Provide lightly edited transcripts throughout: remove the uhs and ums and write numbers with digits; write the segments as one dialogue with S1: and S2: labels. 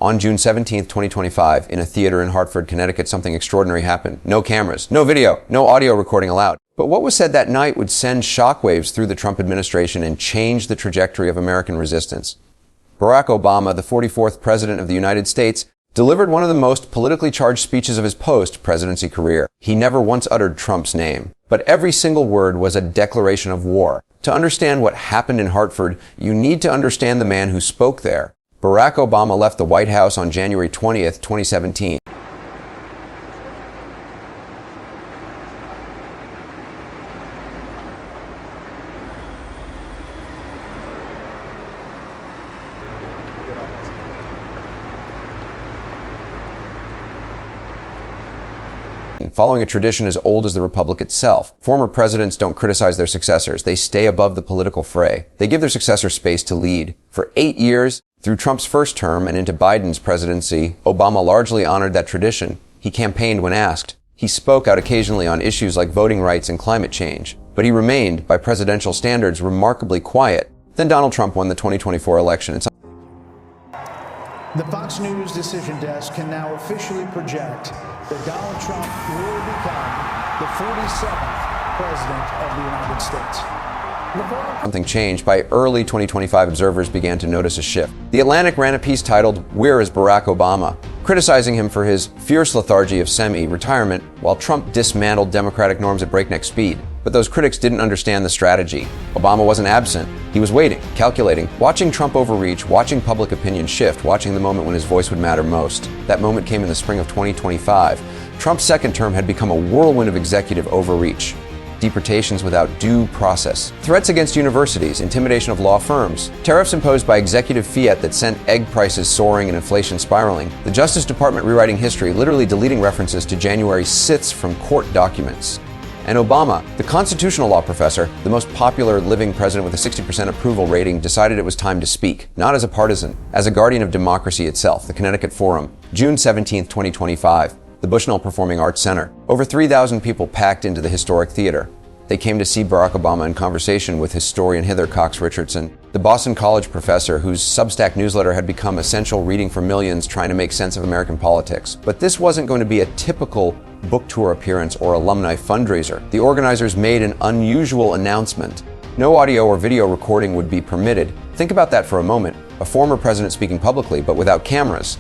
S1: On June 17, 2025, in a theater in Hartford, Connecticut, something extraordinary happened. No cameras, no video, no audio recording allowed. But what was said that night would send shockwaves through the Trump administration and change the trajectory of American resistance. Barack Obama, the 44th President of the United States, delivered one of the most politically charged speeches of his post-presidency career. He never once uttered Trump's name, but every single word was a declaration of war. To understand what happened in Hartford, you need to understand the man who spoke there. Barack Obama left the White House on January 20th, 2017. Following a tradition as old as the Republic itself. Former presidents don't criticize their successors. They stay above the political fray. They give their successor space to lead. For 8 years, through Trump's first term and into Biden's presidency, Obama largely honored that tradition. He campaigned when asked. He spoke out occasionally on issues like voting rights and climate change. But he remained, by presidential standards, remarkably quiet. Then Donald Trump won the 2024 election.
S2: The Fox News decision desk can now officially project that Donald Trump will become the 47th President of the United States.
S1: Something changed. By early 2025, observers began to notice a shift. The Atlantic ran a piece titled, "Where is Barack Obama?" criticizing him for his fierce lethargy of semi-retirement, while Trump dismantled democratic norms at breakneck speed. But those critics didn't understand the strategy. Obama wasn't absent. He was waiting, calculating, watching Trump overreach, watching public opinion shift, watching the moment when his voice would matter most. That moment came in the spring of 2025. Trump's second term had become a whirlwind of executive overreach. Deportations without due process, threats against universities, intimidation of law firms, tariffs imposed by executive fiat that sent egg prices soaring and inflation spiraling, the Justice Department rewriting history, literally deleting references to January 6th from court documents. And Obama, the constitutional law professor, the most popular living president with a 60% approval rating, decided it was time to speak, not as a partisan, as a guardian of democracy itself. The Connecticut Forum, June 17, 2025. The Bushnell Performing Arts Center. Over 3,000 people packed into the historic theater. They came to see Barack Obama in conversation with historian Hither Cox Richardson, the Boston College professor whose Substack newsletter had become essential reading for millions trying to make sense of American politics. But this wasn't going to be a typical book tour appearance or alumni fundraiser. The organizers made an unusual announcement. No audio or video recording would be permitted. Think about that for a moment. A former president speaking publicly, but without cameras.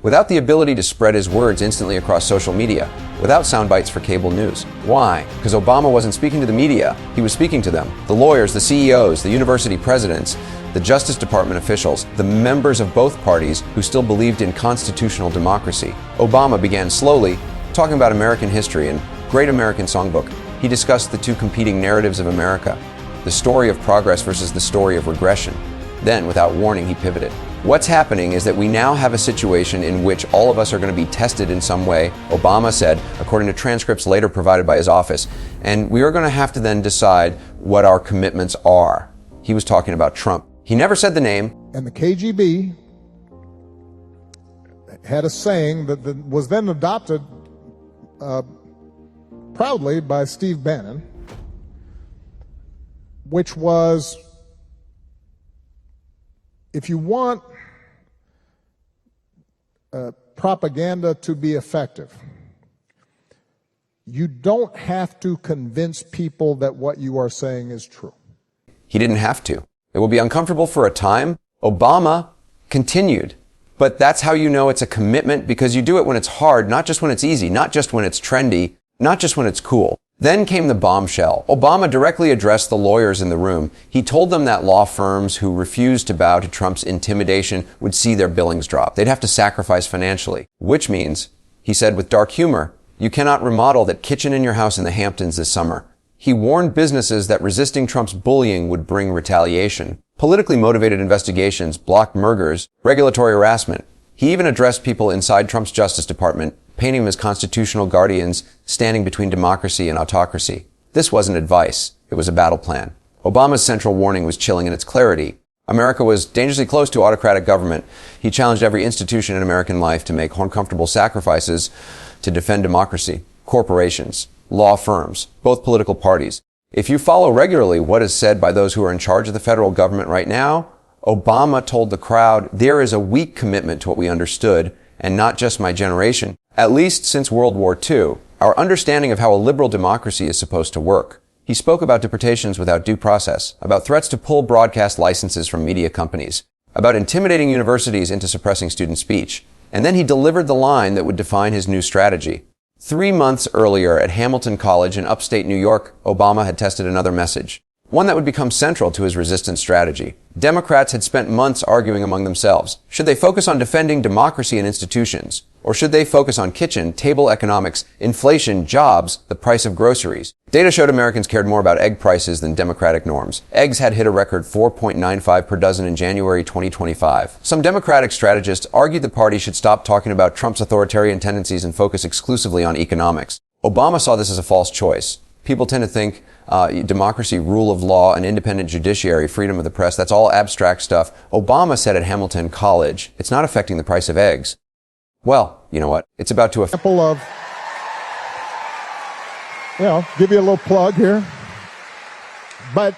S1: Without the ability to spread his words instantly across social media, without sound bites for cable news. Why? Because Obama wasn't speaking to the media, he was speaking to them. The lawyers, the CEOs, the university presidents, the Justice Department officials, the members of both parties who still believed in constitutional democracy. Obama began slowly talking about American history and Great American Songbook. He discussed the two competing narratives of America, the story of progress versus the story of regression. Then, without warning, he pivoted. What's happening is that we now have a situation in which all of us are going to be tested in some way, Obama said, according to transcripts later provided by his office, and we are going to have to then decide what our commitments are. He was talking about Trump. He never said the name.
S3: And the KGB had a saying that was then adopted proudly by Steve Bannon, which was, if you want propaganda to be effective, you don't have to convince people that what you are saying is true.
S1: He didn't have to. It will be uncomfortable for a time. Obama continued. But that's how you know it's a commitment, because you do it when it's hard, not just when it's easy, not just when it's trendy, not just when it's cool. Then came the bombshell. Obama directly addressed the lawyers in the room. He told them that law firms who refused to bow to Trump's intimidation would see their billings drop. They'd have to sacrifice financially, which means, he said with dark humor, you cannot remodel that kitchen in your house in the Hamptons this summer. He warned businesses that resisting Trump's bullying would bring retaliation. Politically motivated investigations, blocked murders, regulatory harassment. He even addressed people inside Trump's Justice Department, painting them as constitutional guardians standing between democracy and autocracy. This wasn't advice. It was a battle plan. Obama's central warning was chilling in its clarity. America was dangerously close to autocratic government. He challenged every institution in American life to make uncomfortable sacrifices to defend democracy. Corporations, law firms, both political parties. If you follow regularly what is said by those who are in charge of the federal government right now, Obama told the crowd, there is a weak commitment to what we understood, and not just my generation, at least since World War II, our understanding of how a liberal democracy is supposed to work. He spoke about deportations without due process, about threats to pull broadcast licenses from media companies, about intimidating universities into suppressing student speech. And then he delivered the line that would define his new strategy. 3 months earlier at Hamilton College in upstate New York, Obama had tested another message, one that would become central to his resistance strategy. Democrats had spent months arguing among themselves. Should they focus on defending democracy and institutions? Or should they focus on kitchen, table economics, inflation, jobs, the price of groceries? Data showed Americans cared more about egg prices than democratic norms. Eggs had hit a record 4.95 per dozen in January 2025. Some Democratic strategists argued the party should stop talking about Trump's authoritarian tendencies and focus exclusively on economics. Obama saw this as a false choice. People tend to think democracy, rule of law, an independent judiciary, freedom of the press, that's all abstract stuff. Obama said at Hamilton College, it's not affecting the price of eggs. Well, you know what? It's about to affect.
S3: Give you a little plug here. But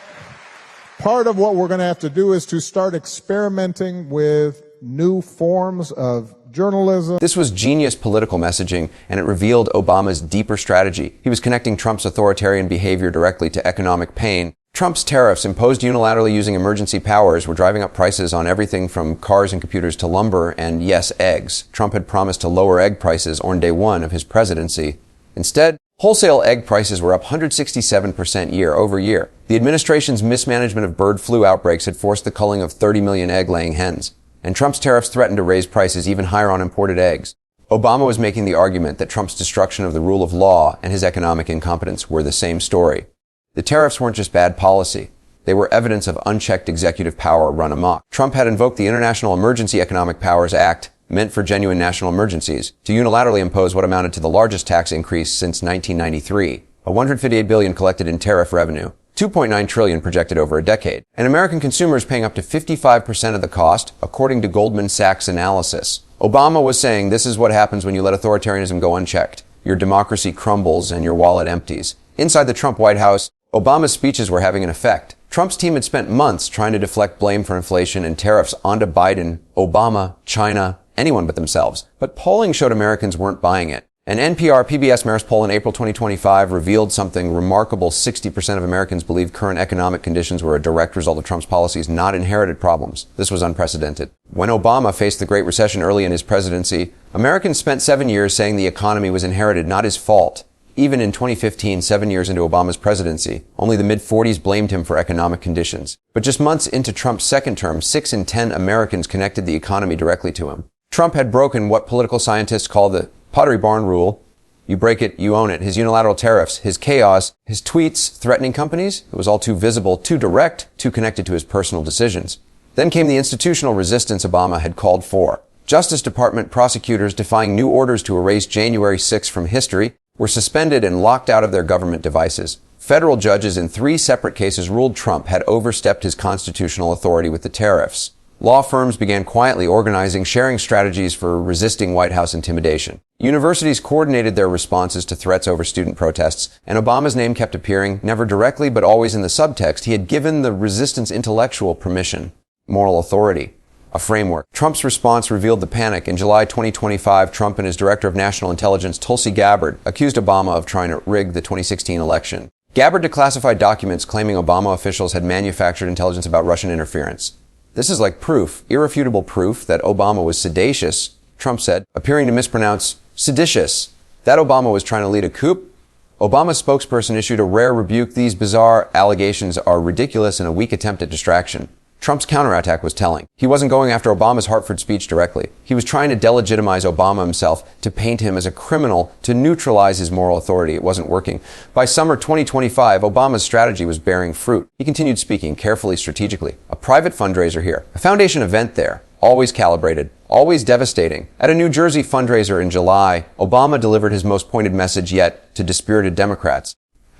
S3: part of what we're going to have to do is to start experimenting with new forms of journalism.
S1: This was genius political messaging, and it revealed Obama's deeper strategy. He was connecting Trump's authoritarian behavior directly to economic pain. Trump's tariffs, imposed unilaterally using emergency powers, were driving up prices on everything from cars and computers to lumber and, yes, eggs. Trump had promised to lower egg prices on day one of his presidency. Instead, wholesale egg prices were up 167% year over year. The administration's mismanagement of bird flu outbreaks had forced the culling of 30 million egg-laying hens. And Trump's tariffs threatened to raise prices even higher on imported eggs. Obama was making the argument that Trump's destruction of the rule of law and his economic incompetence were the same story. The tariffs weren't just bad policy. They were evidence of unchecked executive power run amok. Trump had invoked the International Emergency Economic Powers Act, meant for genuine national emergencies, to unilaterally impose what amounted to the largest tax increase since 1993, $158 billion collected in tariff revenue, $2.9 trillion projected over a decade, and American consumers paying up to 55% of the cost, according to Goldman Sachs analysis. Obama was saying this is what happens when you let authoritarianism go unchecked. Your democracy crumbles and your wallet empties. Inside the Trump White House, Obama's speeches were having an effect. Trump's team had spent months trying to deflect blame for inflation and tariffs onto Biden, Obama, China, anyone but themselves. But polling showed Americans weren't buying it. An NPR PBS Marist poll in April 2025 revealed something remarkable. 60% of Americans believed current economic conditions were a direct result of Trump's policies, not inherited problems. This was unprecedented. When Obama faced the Great Recession early in his presidency, Americans spent 7 years saying the economy was inherited, not his fault. Even in 2015, 7 years into Obama's presidency, only the mid-40s blamed him for economic conditions. But just months into Trump's second term, 6 in 10 Americans connected the economy directly to him. Trump had broken what political scientists call the Pottery Barn rule. You break it, you own it. His unilateral tariffs, his chaos, his tweets threatening companies. It was all too visible, too direct, too connected to his personal decisions. Then came the institutional resistance Obama had called for. Justice Department prosecutors defying new orders to erase January 6 from history were suspended and locked out of their government devices. Federal judges in 3 separate cases ruled Trump had overstepped his constitutional authority with the tariffs. Law firms began quietly organizing, sharing strategies for resisting White House intimidation. Universities coordinated their responses to threats over student protests, and Obama's name kept appearing, never directly but always in the subtext. He had given the resistance intellectual permission, moral authority, a framework. Trump's response revealed the panic. In July 2025, Trump and his Director of National Intelligence, Tulsi Gabbard, accused Obama of trying to rig the 2016 election. Gabbard declassified documents claiming Obama officials had manufactured intelligence about Russian interference. This is like proof, irrefutable proof, that Obama was seditious, Trump said, appearing to mispronounce seditious. That Obama was trying to lead a coup? Obama's spokesperson issued a rare rebuke. These bizarre allegations are ridiculous and a weak attempt at distraction. Trump's counterattack was telling. He wasn't going after Obama's Hartford speech directly. He was trying to delegitimize Obama himself, to paint him as a criminal, to neutralize his moral authority. It wasn't working. By summer 2025, Obama's strategy was bearing fruit. He continued speaking carefully, strategically. A private fundraiser here. A foundation event there. Always calibrated. Always devastating. At a New Jersey fundraiser in July, Obama delivered his most pointed message yet to dispirited Democrats.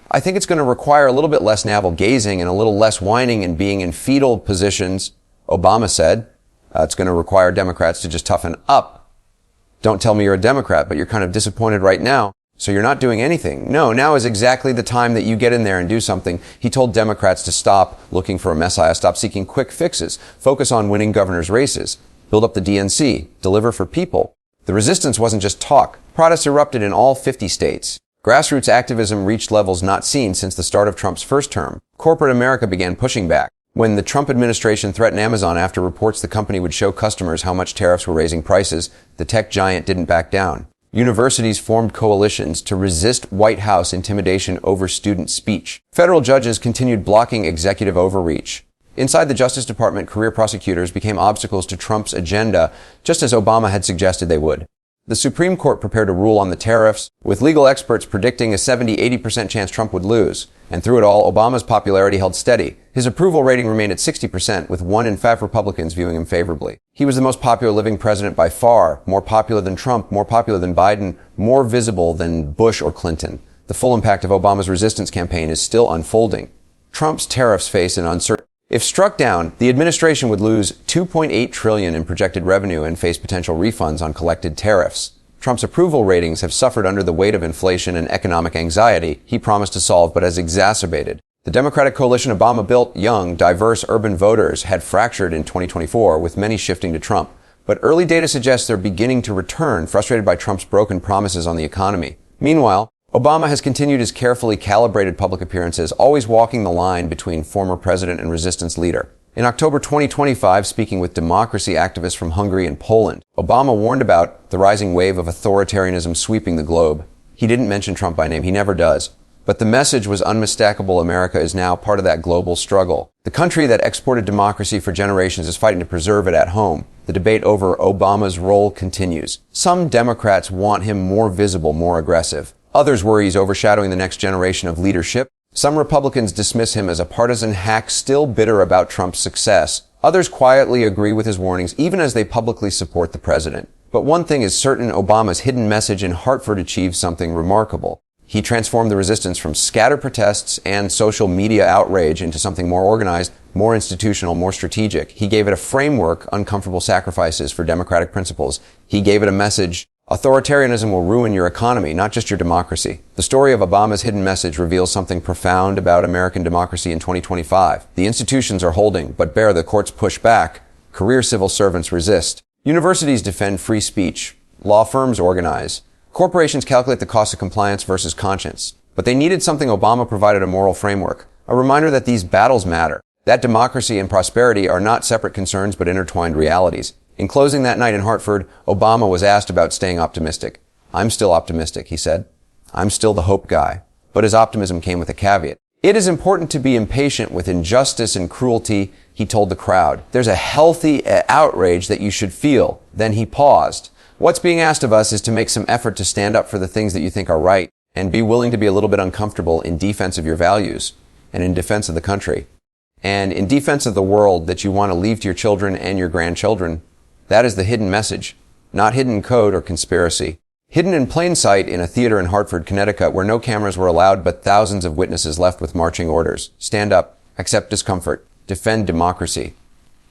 S1: I think it's going to require a little bit less navel-gazing and a little less whining and being in fetal positions, Obama said. It's going to require Democrats to just toughen up. Don't tell me you're a Democrat, but you're kind of disappointed right now. So you're not doing anything. No, now is exactly the time that you get in there and do something. He told Democrats to stop looking for a messiah, stop seeking quick fixes, focus on winning governors' races, build up the DNC, deliver for people. The resistance wasn't just talk. Protests erupted in all 50 states. Grassroots activism reached levels not seen since the start of Trump's first term. Corporate America began pushing back. When the Trump administration threatened Amazon after reports the company would show customers how much tariffs were raising prices, the tech giant didn't back down. Universities formed coalitions to resist White House intimidation over student speech. Federal judges continued blocking executive overreach. Inside the Justice Department, career prosecutors became obstacles to Trump's agenda, just as Obama had suggested they would. The Supreme Court prepared a rule on the tariffs, with legal experts predicting a 70-80% chance Trump would lose. And through it all, Obama's popularity held steady. His approval rating remained at 60%, with 1 in 5 Republicans viewing him favorably. He was the most popular living president by far, more popular than Trump, more popular than Biden, more visible than Bush or Clinton. The full impact of Obama's resistance campaign is still unfolding. Trump's tariffs face an uncertain. If struck down, the administration would lose $2.8 trillion in projected revenue and face potential refunds on collected tariffs. Trump's approval ratings have suffered under the weight of inflation and economic anxiety he promised to solve but has exacerbated. The Democratic coalition Obama built, young, diverse urban voters had fractured in 2024, with many shifting to Trump. But early data suggests they're beginning to return, frustrated by Trump's broken promises on the economy. Meanwhile, Obama has continued his carefully calibrated public appearances, always walking the line between former president and resistance leader. In October 2025, speaking with democracy activists from Hungary and Poland, Obama warned about the rising wave of authoritarianism sweeping the globe. He didn't mention Trump by name. He never does. But the message was unmistakable. America is now part of that global struggle. The country that exported democracy for generations is fighting to preserve it at home. The debate over Obama's role continues. Some Democrats want him more visible, more aggressive. Others worry he's overshadowing the next generation of leadership. Some Republicans dismiss him as a partisan hack still bitter about Trump's success. Others quietly agree with his warnings, even as they publicly support the president. But one thing is certain: Obama's hidden message in Hartford achieved something remarkable. He transformed the resistance from scattered protests and social media outrage into something more organized, more institutional, more strategic. He gave it a framework: uncomfortable sacrifices for democratic principles. He gave it a message: authoritarianism will ruin your economy, not just your democracy. The story of Obama's hidden message reveals something profound about American democracy in 2025. The institutions are holding, but bear. The courts push back. Career civil servants resist. Universities defend free speech. Law firms organize. Corporations calculate the cost of compliance versus conscience. But they needed something. Obama provided: a moral framework, a reminder that these battles matter, that democracy and prosperity are not separate concerns but intertwined realities. In closing that night in Hartford, Obama was asked about staying optimistic. "I'm still optimistic," he said. "I'm still the hope guy." But his optimism came with a caveat. "It is important to be impatient with injustice and cruelty," he told the crowd. "There's a healthy outrage that you should feel." Then he paused. "What's being asked of us is to make some effort to stand up for the things that you think are right and be willing to be a little bit uncomfortable in defense of your values and in defense of the country and in defense of the world that you want to leave to your children and your grandchildren." That is the hidden message, not hidden code or conspiracy. Hidden in plain sight in a theater in Hartford, Connecticut, where no cameras were allowed but thousands of witnesses left with marching orders. Stand up, accept discomfort, defend democracy.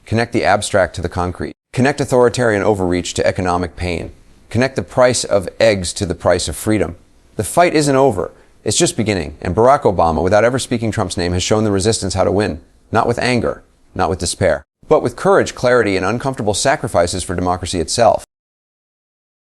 S1: Connect the abstract to the concrete. Connect authoritarian overreach to economic pain. Connect the price of eggs to the price of freedom. The fight isn't over. It's just beginning. And Barack Obama, without ever speaking Trump's name, has shown the resistance how to win. Not with anger, not with despair, but with courage, clarity, and uncomfortable sacrifices for democracy itself.